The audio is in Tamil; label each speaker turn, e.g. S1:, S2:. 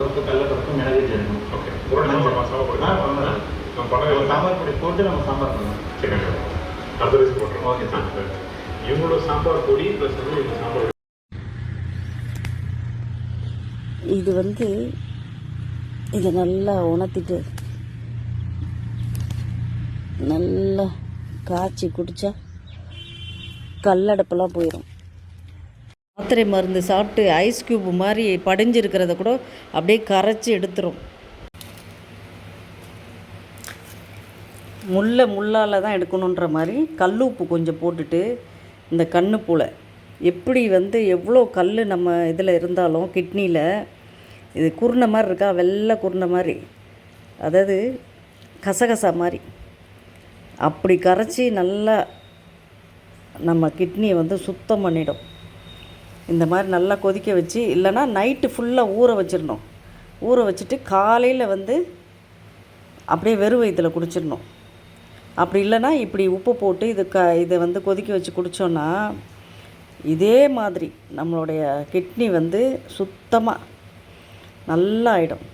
S1: பருப்பு, கடலைப்பருப்பு, மிளகு சேர்க்கணும்.
S2: ஓகே.
S1: சாம்பார் பொடி போட்டு நம்ம சாம்பார் பண்ணலாம்.
S2: சரி, அடுத்த ரைஸ் போட்டுருவோம்.
S1: Okay sir.
S2: இவங்களோட சாம்பார் பொடி ப்ளஸ் வந்து இந்த சாம்பார்
S3: இது வந்து இதை நல்லா உணர்த்திட்டு நல்லா காய்ச்சி குடித்தா கல்லடப்பெல்லாம் போயிடும். மாத்திரை மருந்து சாப்பிட்டு ஐஸ் க்யூப் மாதிரி படிஞ்சிருக்கிறத கூட அப்படியே கரைச்சி எடுத்துரும். முள்ளால் தான் எடுக்கணுன்ற மாதிரி கல் உப்பு கொஞ்சம் போட்டுட்டு இந்த கண்ணுப்பூளை எப்படி வந்து எவ்வளோ கல் நம்ம இதில் இருந்தாலும் கிட்னியில் இது குருணை மாதிரி இருக்கா, வெள்ளை குருணை மாதிரி, அதாவது கசகசா மாதிரி அப்படி கரைச்சி நல்லா நம்ம கிட்னியை வந்து சுத்தம் பண்ணிடும். இந்த மாதிரி நல்லா கொதிக்க வச்சு, இல்லைன்னா நைட்டு ஃபுல்லாக ஊற வச்சிடணும். ஊற வச்சுட்டு காலையில் வந்து அப்படியே வெறும் வயிற்றில் குடிச்சிடணும். அப்படி இல்லைன்னா இப்படி உப்பு போட்டு இதை வந்து கொதிக்க வச்சு குடித்தோன்னா இதே மாதிரி நம்மளுடைய கிட்னி வந்து சுத்தமாக நல்லா ஆகிடும்.